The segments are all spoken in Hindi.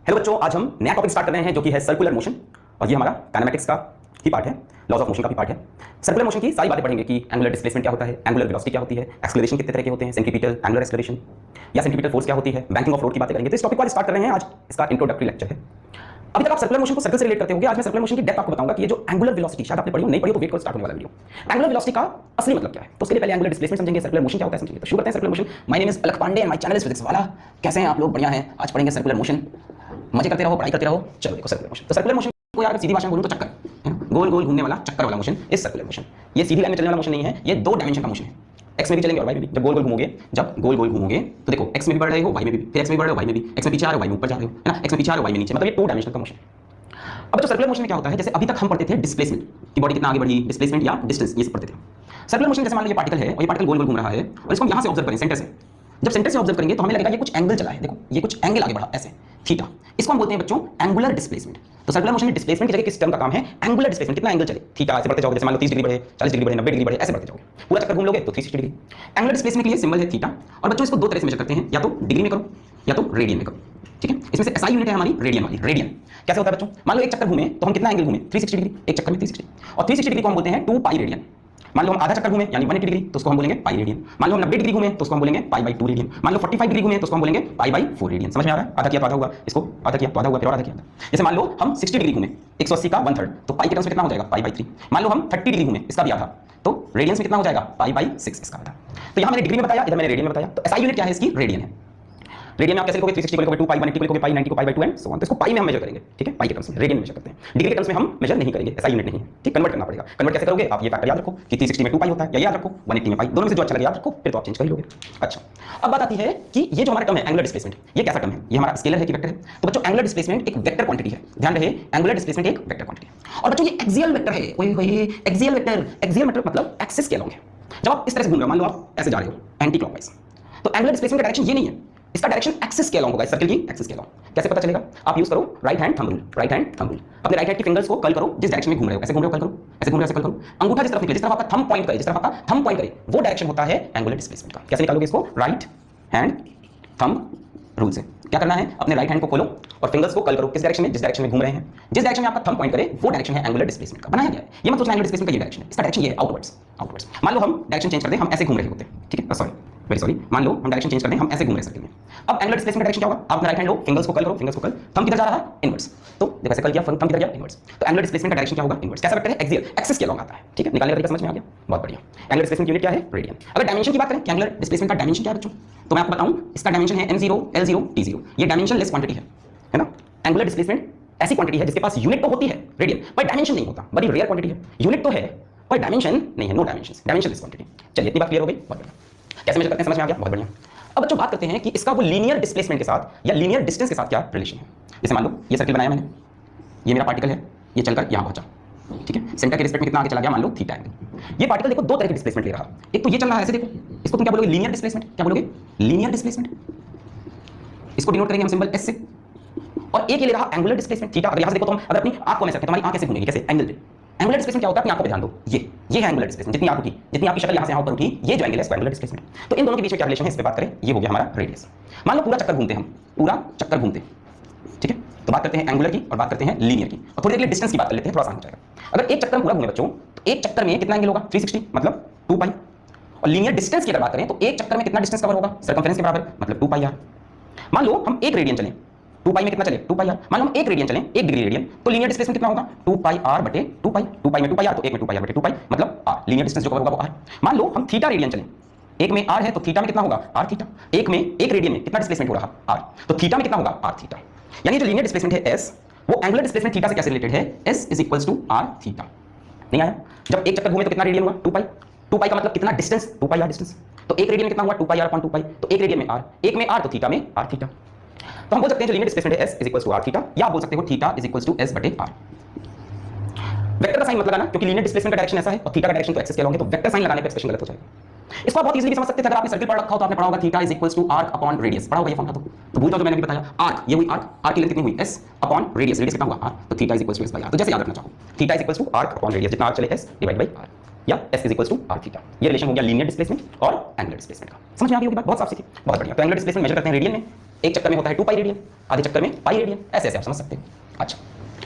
हेलो बच्चों, आज हम नया टॉपिक स्टार्ट कर रहे हैं जो कि है सर्कुलर मोशन। और ये हमारा काइनेमेटिक्स का ही पार्ट है, लॉज ऑफ मोशन का भी पार्ट है। सर्कुलर मोशन की सारी बातें पढ़ेंगे कि एंगुलर डिस्प्लेसमेंट क्या होता है, एंगुलर वेलोसिटी क्या होती है, एक्सेलरेशन कितने तरह के होते हैं, सेंट्रीपिटल एंगुलर एक्सेलरेशन या सेंट्रीपिटल फोर्स क्या होती है, बैंकिंग ऑफ लोड की बातें करेंगे। तो इस टॉपिक को आज स्टार्ट कर रहे हैं। आज इसका इंट्रोडक्टरी लेक्चर है। अभी तक आप सर्कुलर मोशन को सर्कल से रिलेट करते होंगे। आज मैं सर्कुलर मोशन की डेप्थ आपको बताऊंगा कि ये जो एंगुलर वेलोसिटी, शायद आपने पढ़ी हो, नहीं पढ़ी हो तो वेट करो, स्टार्ट होने वाला वीडियो। एंगुलर वेलोसिटी का असली मतलब क्या है, तो उसके लिए पहले एंगुलर डिस्प्लेसमेंट समझेंगे, सर्कुलर मोशन क्या होता है समझेंगे। तो शुरू करते हैं circular motion. My name is Alakh Pandey and my channel is Physics Wallah. कैसे हैं आप लोग? बढ़िया हैं। आज पढ़ेंगे सर्कुलर मोशन, मजे करते रहो, पढ़ाई करते रहो। चलो देखो सर्कुलर मोशन। तो सर्कुलर मोशन को यार सीधी भाषा में बोलूं तो चक्कर है ना, गोल गोल घूमने वाला चक्कर वाला मोशन इज सर्कुलर मोशन। ये सीधी लाइन में चलने वाला मोशन नहीं है, ये दो डायमेंशन का मोशन है। एक्स में भी चलेंगे और वाई में भी। जब गोल गोल घूमोगे तो देखो एक्स में भी बढ़ रहे हो, वाई में भी, फिर एक्स में भी बढ़ रहे हो, वाई में भी, एक्स में पीछे आ रहे हो, वाई में ऊपर जा रहे हो, है ना, एक्स में पीछे आ रहे हो, वाई में नीचे, मतलब ये टू डायमेंशन का मोशन। अब जो सर्कुलर मोशन में क्या होता है, जैसे अभी तक हम पढ़ते थे डिस्प्लेसमेंट की, बॉडी कितना आगे बढ़ी, डिस्प्लेसमेंट या डिस्टेंस, ये सब पढ़ते थे। सर्कुलर मोशन जैसे मान लो ये पार्टिकल है और ये पार्टिकल गोल गोल घूम रहा है और इसको हम यहां से ऑब्जर्व करें सेंटर से। जब सेंटर से ऑब्जर्व करेंगे तो हमें लगेगा ये कुछ एंगल चला है, देखो ये कुछ एंगल आगे बढ़ा ऐसे, थीटा। इसको हम बोलते हैं बच्चों एंगुलर डिस्प्लेसमेंट। तो सर्कुलर मोशन में डिस्प्लेसमेंट की जगह किस टर्म का काम है, एंगुलर डिस्प्लेसमेंट। कितना एंगल चले, थीटा, ऐसे बढ़ते जाओगे, जैसे मान लो 30 डिग्री बढ़े, 40 डिग्री बढ़े, 90 डिग्री बढ़े, ऐसे बढ़ते जाओगे, पूरा चक्कर घूम लोगे तो 360 डिग्री। एंगुलर डिस्प्लेसमेंट के लिए सिंबल है थीटा। और बच्चों इसको दो तरह से मेजर करते हैं, या तो डिग्री में करो या तो रेडियन में करो, ठीक है। इसमें से एसआई यूनिट है हमारी रेडियन वाली। रेडियन कैसे होता है बच्चों, मान लो एक चक्कर घूमे तो हम कितना एंगल घूमे, 360 डिग्री, एक चक्कर में 360, और 360 डिग्री को हम बोलते हैं 2 पाई रेडियन। मान लो हम आधा चक्कर घूमे यानी 180 डिग्री तो उसको हम बोलेंगे पाई रेडियन। मान लो हम 90 डिग्री घूमे तो उसको हम बोलेंगे पाई बाई 2 रेडियन। मान लो 45 डिग्री घूमे तो उसको हम बोलेंगे पाई बाई 4 रेडियन। समझ में आ रहा है? आधा किया तो आधा हुआ, इसको आधा किया तो आधा हुआ, फिर और आधा किया। जैसे मान लो हम 60 डिग्री घूमे, 180 का 1/3, तो पाई के टर्म्स में कितना हो जाएगा, पाई बाई 3। मान लो हम 30 डिग्री घूमे, इसका भी आधा, तो रेडियंस में कितना हो जाएगा, पाई बाई 6 इसका आधा। तो यहां मैंने डिग्री में बताया, इधर मैंने रेडियन में बताया। तो एसआई यूनिट क्या है इसकी, रेडियन है। रेडियन में आप कैसे लिखोगे, 360 को लिखोगे 2 पाई, 180 को लिखोगे पाई, 90 को pi by 2 and so on. तो इसको पाई में हम मेजर करेंगे, ठीक है, पाई के टर्म्स में, रेडियन में मेजर करते हैं। डिग्री के टर्म्स में हम मेजर नहीं करेंगे, ऐसा यूनिट नहीं है, ठीक। कन्वर्ट करना पड़ेगा। कन्वर्ट कैसे करोगे, आप ये फैक्टर याद रखो कि 360 में 2 पाई होता है, या याद रखो 180 में पाई, दोनों में से जो अच्छा लगे याद रखो, फिर तो आप चेंज कर लोगे। अच्छा, अब बात आती है कि ये जो हमारा टर्म है एंगुलर डिस्प्लेसमेंट, ये कैसा टर्म है, ये हमारा स्केलर है कि वेक्टर है। तो बच्चों एंगुलर डिस्प्लेसमेंट एक वेक्टर क्वांटिटी है, ध्यान रहे, एंगुलर डिस्प्लेसमेंट एक वेक्टर क्वांटिटी है। और बच्चों ये एक्सियल वेक्टर है, ओए होए, एक्सियल वेक्टर, एक्सियल वेक्टर मतलब एक्सिस के अलोंग है। जब आप इस तरह से घूम रहे हो, मान लो आप ऐसे जा रहे हो एंटी क्लॉकवाइज, तो एंगुलर डिस्प्लेसमेंट का डायरेक्शन ये नहीं है, इसका डायरेक्शन एक्सिस के अलोंग होगा, सर्कल की एक्सिस के अलोंग। कैसे पता चलेगा, आप यूज करो right hand thumb rule. Right hand thumb rule, अपने राइट हैंड की फिंगर्स को कर्ल करो, जिस डायरेक्शन में घूम रहे हो, ऐसे घूम रहे हो कर्ल करो, ऐसे घूम रहे हो ऐसे कर्ल करो। अंगूठा जिस तरफ निकले, जिस तरफ आपका थंब पॉइंट करे, जिस तरफ आपका थंब पॉइंट करे, वो डायरेक्शन होता है एंगुलर डिस्प्लेसमेंट का। कैसे निकालोगे इसको, राइट हैंड थंब रूल से। क्या करना है, अपने राइट हैंड को खोलो और फिंगर्स को कर्ल करो, किस डायरेक्शन में, जिस डायरेक्शन में घूम रहे हैं, जिस डायरेक्शन में आपका थंब पॉइंट करे वो डायरेक्शन है एंगुलर डिस्प्लेसमेंट का। बनाया गया है, ये मत सोचना एंगुलर डिस्प्लेसमेंट का ये डायरेक्शन है, इसका डायरेक्शन ये है आउटवर्ड्स, आउटवर्ड्स। मान लो हम डायरेक्शन चेंज कर दें, हम ऐसे घूम रहे होते हैं, ठीक है, सॉरी वेरी सॉरी, मान लो हम डायरेक्शन चेंज कर दें, हम ऐसे घूम रहे सर्कल में। अब एंगुलर डिस्प्लेसमेंट का डायरेक्शन क्या होगा, आप राइट हैंड लो, फिंगर्स को कर्ल करो, फिंगर्स को कर्ल, थंब किधर जा रहा है, इनवर्ड्स। तो देखो ऐसे कर्ल किया, थंब किधर गया, इनवर्ड्स। तो एंगुलर डिस्प्लेसमेंट का डायरेक्शन क्या होगा, इनवर्ड्स। कैसा वेक्टर है, एक्सियल, एक्सिस के अलोंग आता है, ठीक है। निकालने का तरीका समझ में आ गया, बहुत बढ़िया। एंगुलर डिस्प्लेसमेंट यूनिट क्या है, रेडियन। अगर डायमेंशन की बात करें कि एंगुलर डिस्प्लेसमेंट का डायमेंशन क्या है बच्चों, तो मैं आपको बताऊं, इसका डायमेंशन है m0, l0, t0। ये डायमेंशनलेस क्वांटिटी है ना। एंगुलर डिस्प्लेसमेंट ऐसी क्वांटिटी है जिसके पास यूनिट तो होती है रेडियन, पर डायमेंशन नहीं होता, बड़ी रेयर क्वांटिटी है। यूनिट तो है पर डायमेंशन नहीं है, नो डायमेंशंस, डायमेंशनलेस क्वांटिटी। चलिए इतनी बात क्लियर हो गई, बहुत बढ़िया। कैसे मेजर करते हैं समझ में आ गया, बहुत बढ़िया। अब बच्चों बात करते हैं कि इसका वो लीनियर डिस्प्लेसमेंट के साथ या लीनियर डिस्टेंस के साथ क्या रिलेशन है। जैसे मान लो ये सर्कल बनाया मैंने, ये मेरा पार्टिकल है, ये चलकर यहां पहुंचा, ठीक है, सेंटर के रिस्पेक्ट में कितना आगे चला गया, मान लो थीटा एंगल। ये पार्टिकल देखो दो तरह के डिस्प्लेसमेंट ले रहा है, एक तो ये चल रहा है ऐसे, देखो इसको तुम क्या बोलोगे, लीनियर डिस्प्लेसमेंट। क्या बोलोगे, लीनियर डिस्प्लेसमेंट। इसको डिनोट करेंगे हम सिंबल एस से। और एक ये ले रहा एंगुलर डिस्प्लेसमेंट थीटा। अगर यहां से देखो तो हम अगर अपनी आंख को ऐसे रखें, तुम्हारी आंख कैसे घूमेगी, कैसे, एंगल पे। एंगुलर डिस्प्लेसमेंट क्या होता है, अपनी आंखों पे ध्यान दो, ये है एंगुलर डिस्प्लेसमेंट। जितनी आंख उठी, जितनी आपकी शक्ल यहां से यहां ऊपर उठी, ये जो एंगल है इसको एंगुलर डिस्प्लेसमेंट। तो इन दोनों के बीच में क्या रिलेशन है, इस पे बात करें। ये हो गया हमारा रेडियस। मान लो पूरा चक्कर घूमते हम, पूरा चक्कर घूमते, ठीक है। तो बात करते हैं एंगुलर की और बात करते हैं लीनियर की, और थोड़ी देर के लिए डिस्टेंस की बात कर लेते हैं, थोड़ा आसान हो जाएगा। अगर एक चक्कर पूरा घूमे बच्चों, तो एक चक्कर में कितना एंगल होगा, 360 मतलब 2 पाई। और लीनियर डिस्टेंस की अगर बात करें तो एक चक्कर में कितना डिस्टेंस कवर होगा, सर्कमफेरेंस के बराबर, मतलब 2 पाई आर। मान लो हम 1 रेडियन चलें, 2 पाई में कितना चले, 2 पाई आर। मान लो हम 1 रेडियन चलें, 1 डिग्री रेडियन, तो लीनियर डिस्प्लेसमेंट कितना होगा, 2 पाई आर बटे 2 पाई। 2 पाई में 2 पाई आर, तो 1 में 2 पाई आर बटे 2 पाई, मतलब आर। लीनियर डिस्टेंस जो कवर होगा वो आर। मान लो हम थीटा रेडियन चलें, 1 में आर है तो थीटा में कितना होगा, आर थीटा। 1 रेडियन में कितना डिस्प्लेसमेंट हो रहा, आर, तो थीटा में कितना होगा, आर थीटा। यानी जो लीनियर डिस्प्लेसमेंट है एस, वो एंगुलर डिस्प्लेसमेंट थीटा से कैसे रिलेटेड है, s is equals to r theta. नहीं आया? जब एक चक्कर घूमे तो कितना रेडियन हुआ, 2 पाई। 2 पाई का मतलब कितना डिस्टेंस, 2 पाई आर डिस्टेंस। तो 1 रेडियन में कितना हुआ, 2 पाई आर अपॉन 2 पाई। तो 1 रेडियन में आर, 1 में आर तो थीटा में आर थीटा। तो हम बोल सकते हैं जो लीनियर डिस्प्लेसमेंट है s is equals to r theta, या आप बोल सकते हो theta is equals to s बटे r। वेक्टर का साइन मत लगाना, क्योंकि लीनियर डिस्प्लेसमेंट का डायरेक्शन ऐसा है और थीटा का डायरेक्शन तो एक्सिस के अलोंग है, तो वेक्टर साइन लगाने पे एक्सप्रेशन गलत हो जाएगा। इसको आप बहुत इजीली समझ सकते थे, अगर आपने सर्कल पढ़ रखा हो तो आपने पढ़ा होगा theta is equals to arc upon radius, पढ़ा होगा ये फॉर्मूला। तो भूल जाओ जो मैंने भी बताया, आर्क, ये हुई आर्क, आर्क की लेंथ कितनी हुई s अपॉन रेडियस, रेडियस कितना हुआ r, तो theta is equals to s by r। तो जैसे याद रखना चाहो, theta is equals to arc upon radius, जितना आर्क चले s डिवाइड बाय r, या s is equals to r theta. ये रिलेशन हो गया लीनियर डिस्प्लेसमेंट और एंगुलर डिस्प्लेसमेंट का। समझ में आ गई होगी बात, बहुत साफ सी थी, बहुत बढ़िया। तो एंगुलर डिस्प्लेसमेंट मेजर करते हैं रेडियन में, एक चक्कर में होता है 2 पाई रेडियन, आधे चक्कर में पाई रेडियन, ऐसे ऐसे आप समझ सकते हैं। अच्छा,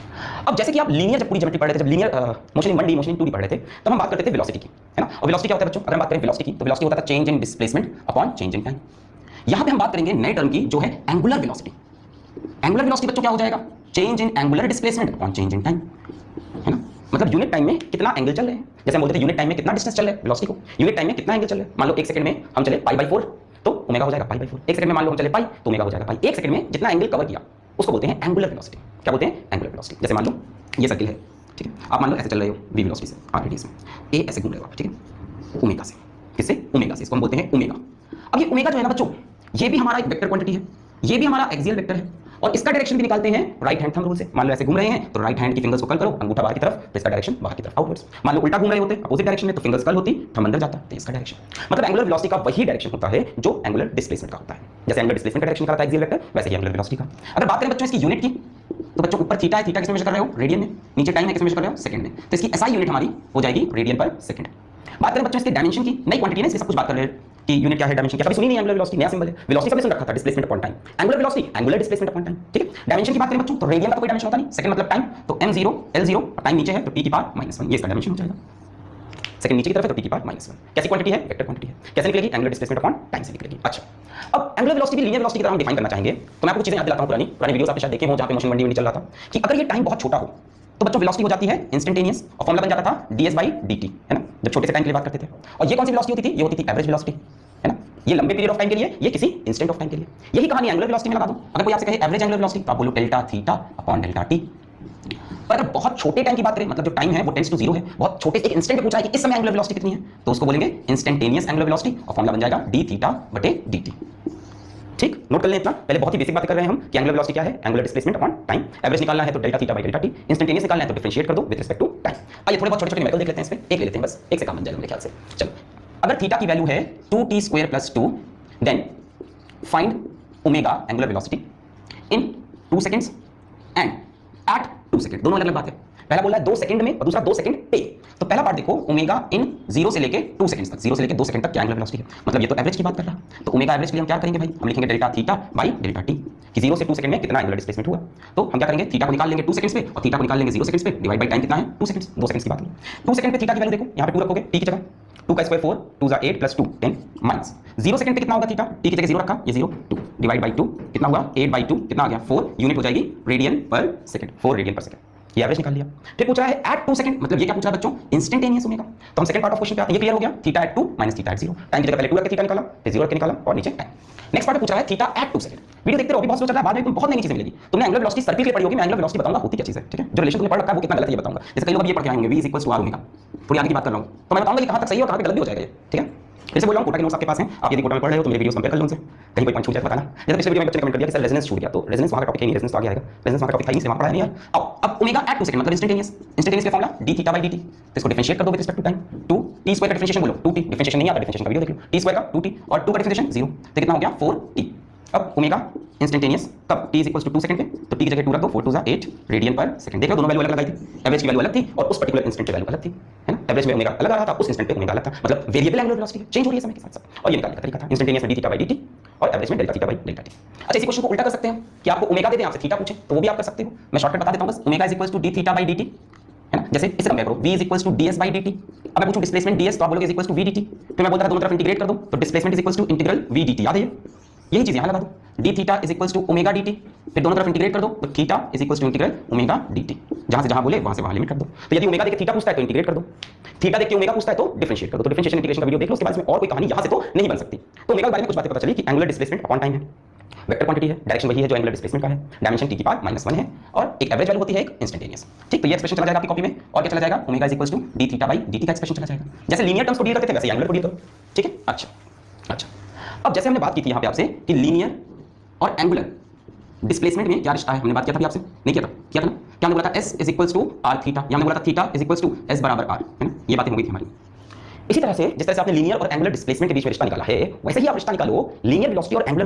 अब जैसे कि आप लीनियर जब पूरी ज्योमेट्री पढ़ रहे थे, जब linear motion in 1D motion in 2D पढ़ रहे थे, तब हम बात करते थे वेलोसिटी की, है ना। और वेलोसिटी क्या होता है बच्चों, अगर हम बात करें वेलोसिटी की, तो वेलोसिटी होता था change in displacement upon change in time. यहां पे हम बात करेंगे नए टर्म की जो है एंगुलर वेलोसिटी। एंगुलर वेलोसिटी बच्चों क्या हो जाएगा, change in angular displacement upon change in time, है ना। मतलब यूनिट टाइम में कितना एंगल चल रहे हैं, जैसे हम बोलते थे यूनिट टाइम में कितना डिस्टेंस चल रहा है वेलोसिटी को, यूनिट टाइम में कितना एंगल चल रहा है। मान लो 1 सेकंड में हम चले पाई/4 तो ओमेगा हो जाएगा पाई/4। 1 सेकंड में मान लो हम चले पाई तो ओमेगा हो जाएगा पाई। 1 सेकंड में जितना एंगल कवर किया उसको बोलते हैं एंगुलर वेलोसिटी। क्या बोलते हैं, एंगुलर वेलोसिटी। जैसे मान लो ये सर्किल है, ठीक है, आप मान लो ऐसे चल रहे हो v वेलोसिटी से, r रेडियस में, a ऐसे घूम रहे हो आप, ठीक है, ओमेगा से, किससे, ओमेगा से, इसको हम बोलते हैं ओमेगा। अब ये ओमेगा जो है ना बच्चों, ये भी हमारा एक वेक्टर क्वांटिटी है, ये भी हमारा एक्सियल वेक्टर है, और इसका डायरेक्शन भी निकालते हैं राइट हैंड थंब रूल से। मान लो ऐसे घूम रहे हैं तो राइट हैंड की फिंगर्स को कर्ल करो, अंगूठा बाहर की तरफ, तो इसका डायरेक्शन बाहर की तरफ आउटवर्ड्स। मान लो उल्टा घूम रहे होते अपोजिट डायरेक्शन में, तो फिंगर्स कर्ल होती, थंब अंदर जाता, तो इसका डायरेक्शन। मतलब एंगुलर वेलोसिटी का वही डायरेक्शन होता है जो एंगुलर डिस्प्लेसमेंट का होता है। जैसे एंगुलर डिस्प्लेसमेंट का डायरेक्शन निकालता है एक्सियल वेक्टर, वैसे ही एंगुलर वेलोसिटी का। अगर बात करें बच्चों इसकी यूनिट की, तो बच्चों ऊपर थीटा है, थीटा किसमें मेजर कर रहे हो, रेडियन में, नीचे टाइम है, किसमें मेजर कर रहे हो, सेकंड में, तो इसकी एसआई यूनिट हमारी हो जाएगी रेडियन पर सेकंड। बात करें बच्चों इसके डायमेंशन की, नई क्वांटिटी है, इसलिए सब कुछ बात कर रहे हैं कि यूनिट क्या है, डायमेंशन क्या, कभी सुनी नहीं एंगुलर वेलोसिटी, नया सिंबल है। वेलोसिटी सबने सुन रखा था, displacement upon time, angular velocity angular displacement upon time, ठीक है। डायमेंशन की बात करें बच्चों तो रेडियन का कोई डायमेंशन होता नहीं, सेकंड मतलब टाइम, तो m0 l0, और टाइम नीचे है तो t की पावर -1, ये इसका डायमेंशन हो जाएगा। सेकंड नीचे की तरफ है तो t की पावर -1। कैसी क्वांटिटी है, वेक्टर क्वांटिटी है। कैसे निकलेगी, एंगुलर डिस्प्लेसमेंट अपॉन टाइम से निकलेगी। अच्छा, अब एंगुलर वेलोसिटी भी लीनियर वेलोसिटी की तरह हम डिफाइन करना चाहेंगे, तो मैं आपको चीजें याद दिलाता हूं, पुरानी वीडियोस आपने शायद देखे हो जहां पे मोशन 1D चल रहा था, कि अगर ये टाइम बहुत छोटा हो तो बच्चों वेलोसिटी हो जाती है इंस्टेंटेनियस, और फॉर्मूला बन जाता था ds/dt, है ना, जब छोटे से टाइम के लिए बात करते थे। और ये कौन सी वेलोसिटी होती थी, ये होती थी एवरेज वेलोसिटी, है ना। ये लंबे पीरियड ऑफ टाइम के लिए, ये किसी इंस्टेंट ऑफ टाइम के लिए। यही कहानी एंगुलर वेलोसिटी में लगा दूं। अगर कोई आपसे कहे एवरेज एंगुलर वेलोसिटी, तो आप बोलो delta theta upon delta T. पर अगर बहुत छोटे टाइम की बात करें, मतलब जो टाइम है वो टेंड्स टू 0 है, बहुत छोटे एक इंस्टेंट पे पूछा है कि इस समय एंगुलर वेलोसिटी कितनी है, तो उसको बोलेंगे इंस्टेंटेनियस एंगुलर वेलोसिटी, और फॉर्मूला बन जाएगा d θ/dt। ठीक, नोट कर लें इतना, पहले बहुत ही बेसिक बात कर रहे हैं हम कि एंगुलर वेलोसिटी क्या है, angular displacement upon time. Average निकालना है तो delta theta by delta T, instantaneous निकालना है तो डिफरेंशिएट कर दो विद रिस्पेक्ट टू टाइम। आइए थोड़े बहुत छोटे छोटे न्यूमेरिकल देख लेते हैं, इसमें एक ले लेते हैं, बस एक से काम बन जाएगा मेरे ख्याल से। चलो, अगर थीटा की वैल्यू है 2t² + 2, then find omega angular velocity in 2 seconds and at 2 second. दोनों अलग अलग बात है, पहला बोल रहा है 2 सेकंड में और दूसरा 2 सेकंड पे। तो पहला पार्ट देखो, ओमेगा इन 0 से लेके 2 सेकंड तक, 0 से लेके 2 सेकंड तक क्या एंगुलर वेलोसिटी है, मतलब ये तो एवरेज की बात कर रहा है। तो ओमेगा एवरेज के लिए हम क्या करेंगे भाई, हम लिखेंगे delta theta by delta T, कि 0 से 2 सेकंड में कितना एंगुलर डिस्प्लेसमेंट हुआ। तो हम क्या करेंगे, थीटा को निकाल लेंगे 2 सेकंड्स पे और थीटा को निकाल लेंगे 0 सेकंड्स पे, डिवाइड बाई टाइम कितना है 2 सेकंड्स, 2 सेकंड्स की बात है। 2 सेकंड पे थीटा की वैल्यू देखो, यहां पे 2 रखोगे टी की जगह, 2 का स्क्वायर 4, 2 * 8 + 2 10 माइनस 0 सेकंड पे कितना होगा थीटा, टी की जगह 0 रखा, ये 0 2 डिवाइड बाई 2 कितना हुआ 8/2, कितना आ गया 4, यूनिट हो जाएगी रेडियन पर सेकंड, 4 रेडियन पर सेकंड। ये एवरेज निकाल लिया। फिर पूछ रहा है एट 2 सेकंड, मतलब ये क्या पूछ रहा है बच्चों, इंस्टेंटेनियस ओमेगा। तो हम सेकंड पार्ट ऑफ क्वेश्चन पे आते हैं, ये क्लियर हो गया, theta at 2 minus theta at 0, time की जगह पहले 2 रख के थीटा निकाला, फिर 0 रख के निकाला और नीचे टाइम। नेक्स्ट पार्ट पूछ रहा है थीटा एट 2 सेकंड। वीडियो देखते रहो, अभी बहुत स्लो चल रहा है, बाद में तुम बहुत नई चीजें मिलेगी। तुमने एंगुलर वेलोसिटी सर्किल के पढ़ी होगी, मैं एंगुलर वेलोसिटी बताऊंगा होती क्या चीज है, ठीक है। जो रिलेशन तुमने पढ़ रखा है वो कितना गलत है ये बताऊंगा। जैसे कई लोग ये पढ़ के आएंगे v = r ओमेगा, थोड़ी आगे की बात कर रहा हूं, तो मैं बताऊंगा कि कहां तक सही है और कहां पे गलत भी हो जाएगा ये, ठीक है। फिर से बोल रहा हूं, कोटा के नोट्स आपके पास हैं, आप यदि कोटा में पढ़ रहे हो तो मेरे वीडियोस कंपेयर कर लो उनसे, कहीं कोई पॉइंट छूट जाए तो बताना। जैसे पिछले वीडियो में बच्चे ने कमेंट कर दिया कि सर रेजोनेंस छूट गया, तो रेजोनेंस वहां का टॉपिक है नहीं, रेजोनेंस तो आगे आएगा, रेजोनेंस वहां का टॉपिक था नहीं, वहां पढ़ा है नहीं यार। अब ओमेगा एट 2 सेकंड मतलब इंस्टेंटेनियस, इंस्टेंटेनियस का फॉर्मूला d θ/dt, तो इसको डिफरेंशिएट कर दो with respect to time. 2t² का डिफरेंशिएशन बोलो, 2t, डिफरेंशिएशन नहीं आता, डिफरेंशिएशन का वीडियो देख लो, t² का 2t और 2 का डिफरेंशिएशन 0, तो कितना हो गया 4t। अब ओमेगा इंस्टेंटेनियस कब, t = 2 सेकंड पे, तो t की जगह 2 रख दो, 4 * 2 = 8 रेडियन पर सेकंड। देख लो दोनों वैल्यू अलग अलग आई थी, एवरेज की वैल्यू अलग थी और उस पर्टिकुलर इंस्टेंट की वैल्यू अलग थी, है ना। एवरेज में ओमेगा अलग आ रहा था, उस इंस्टेंट पे ओमेगा अलग था, मतलब वेरिएबल एंगुलर वेलोसिटी चेंज हो रही है समय के साथ साथ। और ये निकालने का तरीका था, इंस्टेंटेनियस में d θ/dt और एवरेज में डेल्टा θ/डेल्टा t। अच्छा, इसी क्वेश्चन को उल्टा कर सकते हैं कि आपको ओमेगा दे दें, आपसे थीटा पूछे तो वो भी आप कर सकते हो। मैं शॉर्टकट बता देता हूं बस, ओमेगा = d θ/dt, है ना। जैसे इससे कंपेयर करो, v = ds/dt। अब मैं पूछूं डिस्प्लेसमेंट ds, तो आप बोलोगे = v dt, फिर मैं बोलता था दोनों तरफ इंटीग्रेट कर दो, तो डिस्प्लेसमेंट = इंटीग्रल v dt, याद है यही चीज यहां लगा दो, d θ = ओमेगा dt, फिर दोनों तरफ इंटीग्रेट कर दो, तो थीटा = इंटीग्रल ओमेगा dt, जहां से जहां बोले वहां से वहां लिमिट कर दो। तो यदि ओमेगा देख के थीटा पूछता है तो इंटीग्रेट कर दो, थीटा देख के ओमेगा पूछता है तो डिफरेंशिएट कर दो। तो डिफरेंशिएशन इंटीग्रेशन का वीडियो देख लो, उसके बाद में और कोई कहानी यहां से तो नहीं बन सकती। तो ओमेगा के बारे में कुछ बातें पता चली कि एंगुलर डिस्प्लेसमेंट अपॉन टाइम है, वेक्टर क्वांटिटी है, डायरेक्शन वही है जो एंगुलर डिस्प्लेसमेंट का है, डायमेंशन t की पावर -1 है, और एक एवरेज वैल्यू होती है एक इंस्टेंटेनियस। ठीक, तो ये एक्सप्रेशन चला जाएगा आपकी कॉपी में, और क्या चला जाएगा, ओमेगा = d θ/dt का एक्सप्रेशन चला जाएगा। जैसे लीनियर टर्म्स को डील करते थे वैसे एंगुलर को डील करो, ठीक है। अच्छा, अब जैसे हमने बात की थी यहाँ पे आपसे कि लीनियर और एंगुलर डिस्प्लेसमेंट में क्या रिश्ता है, हमने बात किया था आपसे, नहीं किया था ना। क्या हमने बोला था s = r θ, या हमने बोला था θ = s = r, है ना। ये बातें हो गई थी हमारी। इसी तरह से जिस तरह से आपने लीनियर और एंगुलर डिस्प्लेसमेंट के बीच में रिश्ता निकाला है, वैसे ही आप रिश्ता निकालो लीनियर वेलोसिटी और एंगुलर